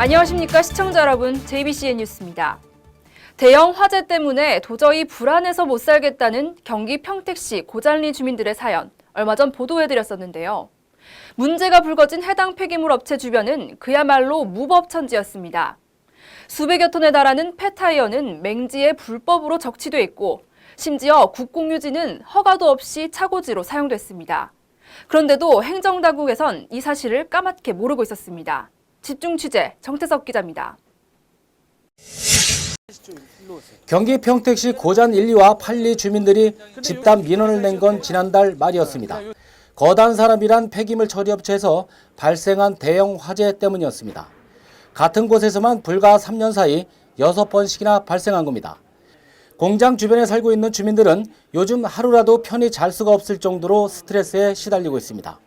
안녕하십니까 시청자 여러분, JBCN 뉴스입니다. 대형 화재 때문에 도저히 불안해서 못 살겠다는 경기 평택시 고잔리 주민들의 사연, 얼마 전 보도해드렸었는데요. 문제가 불거진 해당 폐기물 업체 주변은 그야말로 무법천지였습니다. 수백여 톤에 달하는 폐타이어는 맹지에 불법으로 적치돼 있고 심지어 국공유지는 허가도 없이 차고지로 사용됐습니다. 그런데도 행정당국에선 이 사실을 까맣게 모르고 있었습니다. 집중 취재 정태석 기자입니다. 경기 평택시 고잔 1, 2와 8, 2 주민들이 집단 민원을 낸 건 지난달 말이었습니다. 거단 사람이란 폐기물 처리업체에서 발생한 대형 화재 때문이었습니다. 같은 곳에서만 불과 3년 사이 6번씩이나 발생한 겁니다. 공장 주변에 살고 있는 주민들은 요즘 하루라도 편히 잘 수가 없을 정도로 스트레스에 시달리고 있습니다.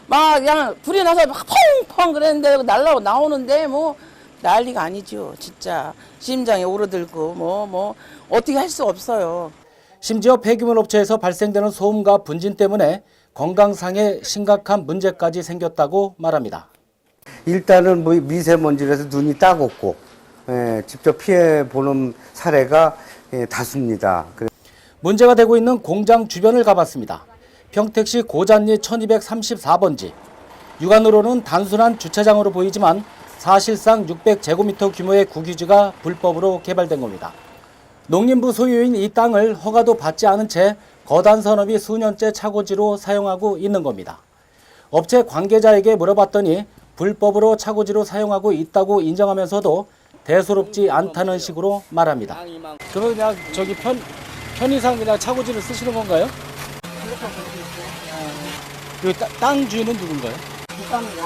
막 그냥 불이 나서 막 펑펑 그랬는데 날라고 나오는데 뭐 난리가 아니죠. 진짜 심장이 오르들고 뭐 어떻게 할 수 없어요. 심지어 폐기물 업체에서 발생되는 소음과 분진 때문에 건강상의 심각한 문제까지 생겼다고 말합니다. 일단은 뭐 미세먼지라서 눈이 따갑고 직접 피해보는 사례가 다수입니다. 문제가 되고 있는 공장 주변을 가봤습니다. 평택시 고잔리 1234번지. 육안으로는 단순한 주차장으로 보이지만 사실상 600제곱미터 규모의 국유지가 불법으로 개발된 겁니다. 농림부 소유인 이 땅을 허가도 받지 않은 채 거단 산업이 수년째 차고지로 사용하고 있는 겁니다. 업체 관계자에게 물어봤더니 불법으로 차고지로 사용하고 있다고 인정하면서도 대수롭지 않다는 식으로 말합니다. 그러면 그냥 저기 편의상 그냥 차고지를 쓰시는 건가요? 그 땅 주인은 누군가요? 국가입니다.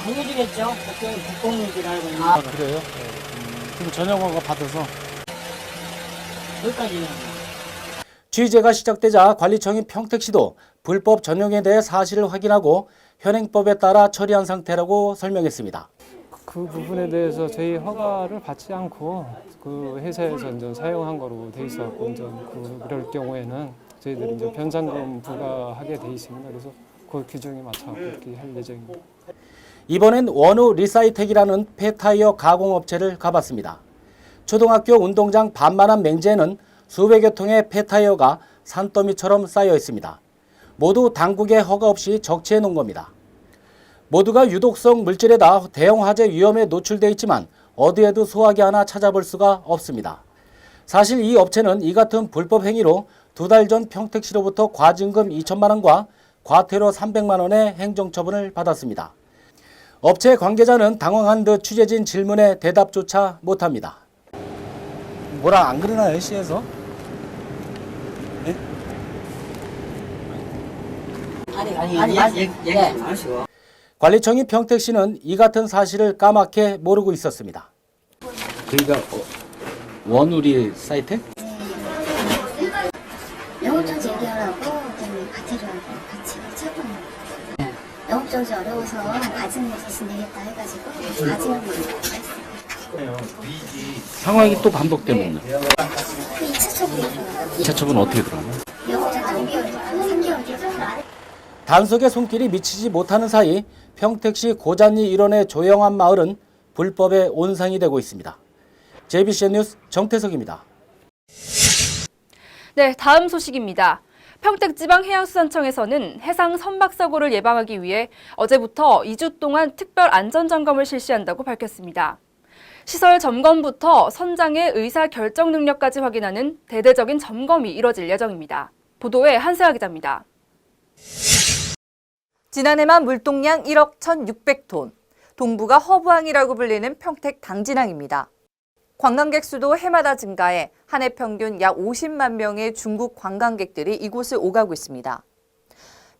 공유지겠죠. 그쪽은 국공유지라고 있는. 아, 그래요? 그럼 전용허가 받아서 여기까지. 취재가 시작되자 관리청인 평택시도 불법 전용에 대해 사실을 확인하고 현행법에 따라 처리한 상태라고 설명했습니다. 그 부분에 대해서 저희 허가를 받지 않고 그 회사에서 이제 사용한 거로 돼 있었고 이제 그럴 경우에는 저희들이 이제 변상금 부과하게 돼 있습니다. 그래서 그 규정에 맞춰 그렇게 할 예정입니다. 이번엔 원우 리사이텍이라는 폐타이어 가공업체를 가봤습니다. 초등학교 운동장 반만한 맹지에는 수백여 통의 폐타이어가 산더미처럼 쌓여 있습니다. 모두 당국의 허가 없이 적치해 놓은 겁니다. 모두가 유독성 물질에다 대형 화재 위험에 노출돼 있지만 어디에도 소화기 하나 찾아볼 수가 없습니다. 사실 이 업체는 이 같은 불법 행위로 2달 전 평택시로부터 과징금 2천만 원과 과태료 300만 원의 행정처분을 받았습니다. 업체 관계자는 당황한 듯 취재진 질문에 대답조차 못합니다. 뭐라 안 그러나요, 시에서? 네? 관리청이 평택시는 이 같은 사실을 까맣게 모르고 있었습니다. 그러니까 원우리 사이트? 영업정지 얘기하라고 과태료하고 같이 처분을 영업정지 어려워서 과징금 대신 내겠다 해가지고 과징금을 했어요. 상황이 또 반복되면 그 2차 처분이 2차 처분 어떻게 들어가요? 영업정지 5개월, 3개월이요. 단속의 손길이 미치지 못하는 사이 평택시 고잔리 일원의 조용한 마을은 불법의 온상이 되고 있습니다. JBCN 뉴스 정태석입니다. 네, 다음 소식입니다. 평택지방해양수산청에서는 해상 선박사고를 예방하기 위해 어제부터 2주 동안 특별 안전점검을 실시한다고 밝혔습니다. 시설 점검부터 선장의 의사 결정 능력까지 확인하는 대대적인 점검이 이뤄질 예정입니다. 보도에 한세아 기자입니다. 지난해만 물동량 1억 1,600톤, 동부가 허브항이라고 불리는 평택 당진항입니다. 관광객 수도 해마다 증가해 한 해 평균 약 50만 명의 중국 관광객들이 이곳을 오가고 있습니다.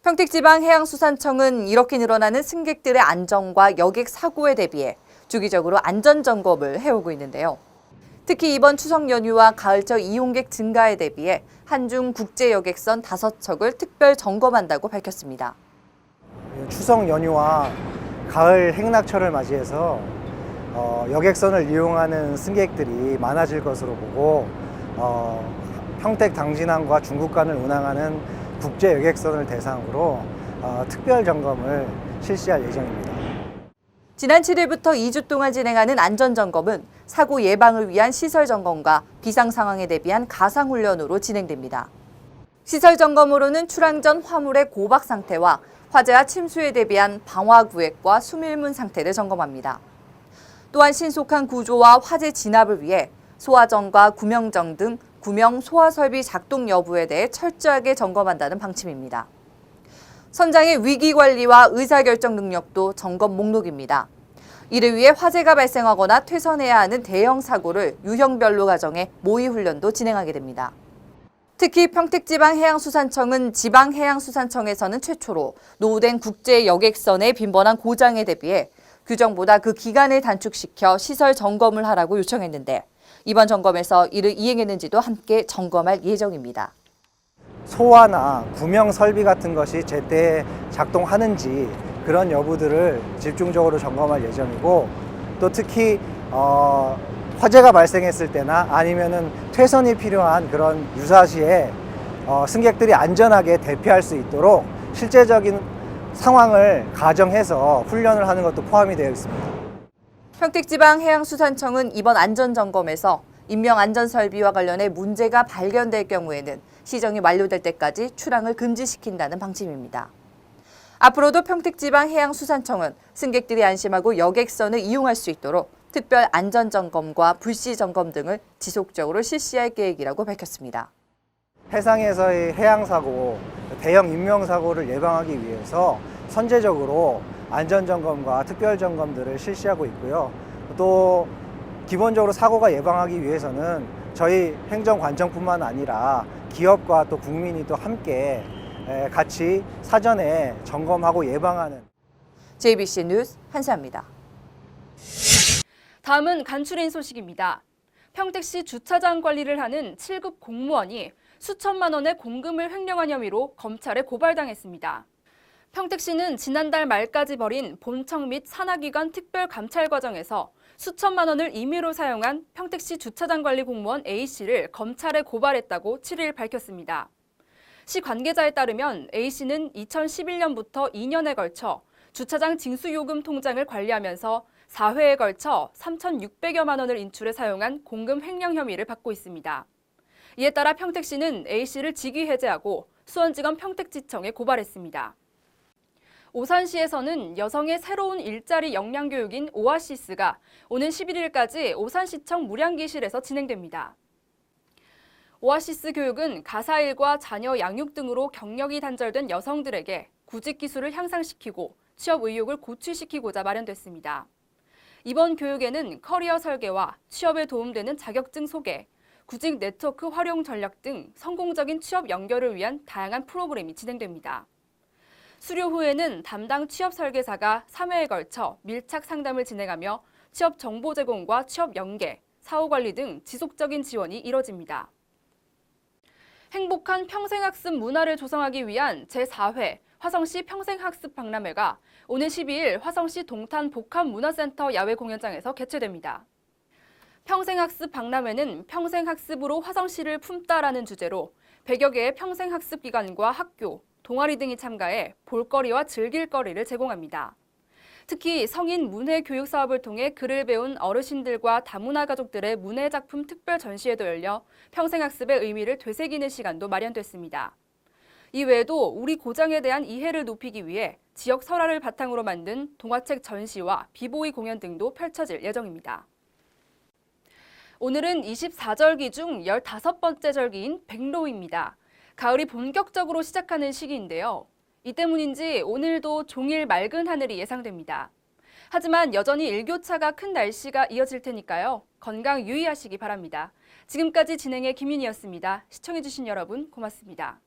평택지방해양수산청은 이렇게 늘어나는 승객들의 안전과 여객 사고에 대비해 주기적으로 안전점검을 해오고 있는데요. 특히 이번 추석 연휴와 가을철 이용객 증가에 대비해 한중 국제여객선 5척을 특별 점검한다고 밝혔습니다. 추석 연휴와 가을 행락철을 맞이해서 여객선을 이용하는 승객들이 많아질 것으로 보고 평택 당진항과 중국 간을 운항하는 국제 여객선을 대상으로 특별 점검을 실시할 예정입니다. 지난 7일부터 2주 동안 진행하는 안전점검은 사고 예방을 위한 시설 점검과 비상 상황에 대비한 가상 훈련으로 진행됩니다. 시설 점검으로는 출항 전 화물의 고박 상태와 화재와 침수에 대비한 방화 구획과 수밀문 상태를 점검합니다. 또한 신속한 구조와 화재 진압을 위해 소화정과 구명정 등 구명 소화 설비 작동 여부에 대해 철저하게 점검한다는 방침입니다. 선장의 위기 관리와 의사결정 능력도 점검 목록입니다. 이를 위해 화재가 발생하거나 퇴선해야 하는 대형 사고를 유형별로 가정해 모의 훈련도 진행하게 됩니다. 특히 평택지방해양수산청은 지방해양수산청에서는 최초로 노후된 국제 여객선의 빈번한 고장에 대비해 규정보다 그 기간을 단축시켜 시설 점검을 하라고 요청했는데 이번 점검에서 이를 이행했는지도 함께 점검할 예정입니다. 소화나 구명 설비 같은 것이 제때 작동하는지 그런 여부들을 집중적으로 점검할 예정이고 또 특히 화재가 발생했을 때나 아니면은 퇴선이 필요한 그런 유사시에 승객들이 안전하게 대피할 수 있도록 실제적인 상황을 가정해서 훈련을 하는 것도 포함이 되어 있습니다. 평택지방해양수산청은 이번 안전점검에서 인명안전설비와 관련해 문제가 발견될 경우에는 시정이 완료될 때까지 출항을 금지시킨다는 방침입니다. 앞으로도 평택지방해양수산청은 승객들이 안심하고 여객선을 이용할 수 있도록 특별 안전점검과 불시점검 등을 지속적으로 실시할 계획이라고 밝혔습니다. 해상에서의 해양사고, 대형 인명사고를 예방하기 위해서 선제적으로 안전점검과 특별점검들을 실시하고 있고요. 또 기본적으로 사고가 예방하기 위해서는 저희 행정관청뿐만 아니라 기업과 또 국민이 또 함께 같이 사전에 점검하고 예방하는 JBC 뉴스 한수아입니다. 다음은 간추린 소식입니다. 평택시 주차장 관리를 하는 7급 공무원이 수천만 원의 공금을 횡령한 혐의로 검찰에 고발당했습니다. 평택시는 지난달 말까지 벌인 본청 및 산하기관 특별감찰 과정에서 수천만 원을 임의로 사용한 평택시 주차장 관리 공무원 A씨를 검찰에 고발했다고 7일 밝혔습니다. 시 관계자에 따르면 A씨는 2011년부터 2년에 걸쳐 주차장 징수요금 통장을 관리하면서 4회에 걸쳐 3,600여만 원을 인출해 사용한 공금 횡령 혐의를 받고 있습니다. 이에 따라 평택시는 A씨를 직위해제하고 수원지검 평택지청에 고발했습니다. 오산시에서는 여성의 새로운 일자리 역량 교육인 오아시스가 오는 11일까지 오산시청 무량기실에서 진행됩니다. 오아시스 교육은 가사일과 자녀 양육 등으로 경력이 단절된 여성들에게 구직 기술을 향상시키고 취업 의욕을 고취시키고자 마련됐습니다. 이번 교육에는 커리어 설계와 취업에 도움되는 자격증 소개, 구직 네트워크 활용 전략 등 성공적인 취업 연결을 위한 다양한 프로그램이 진행됩니다. 수료 후에는 담당 취업 설계사가 3회에 걸쳐 밀착 상담을 진행하며 취업 정보 제공과 취업 연계, 사후 관리 등 지속적인 지원이 이뤄집니다. 행복한 평생학습 문화를 조성하기 위한 제4회 화성시 평생학습 박람회가 오는 12일 화성시 동탄 복합문화센터 야외 공연장에서 개최됩니다. 평생학습 박람회는 평생학습으로 화성시를 품다라는 주제로 100여 개의 평생학습 기관과 학교, 동아리 등이 참가해 볼거리와 즐길거리를 제공합니다. 특히 성인 문해 교육 사업을 통해 글을 배운 어르신들과 다문화 가족들의 문해 작품 특별 전시회도 열려 평생학습의 의미를 되새기는 시간도 마련됐습니다. 이외에도 우리 고장에 대한 이해를 높이기 위해 지역 설화를 바탕으로 만든 동화책 전시와 비보이 공연 등도 펼쳐질 예정입니다. 오늘은 24절기 중 15번째 절기인 백로입니다. 가을이 본격적으로 시작하는 시기인데요. 이 때문인지 오늘도 종일 맑은 하늘이 예상됩니다. 하지만 여전히 일교차가 큰 날씨가 이어질 테니까요. 건강 유의하시기 바랍니다. 지금까지 진행의 김윤희였습니다. 시청해주신 여러분 고맙습니다.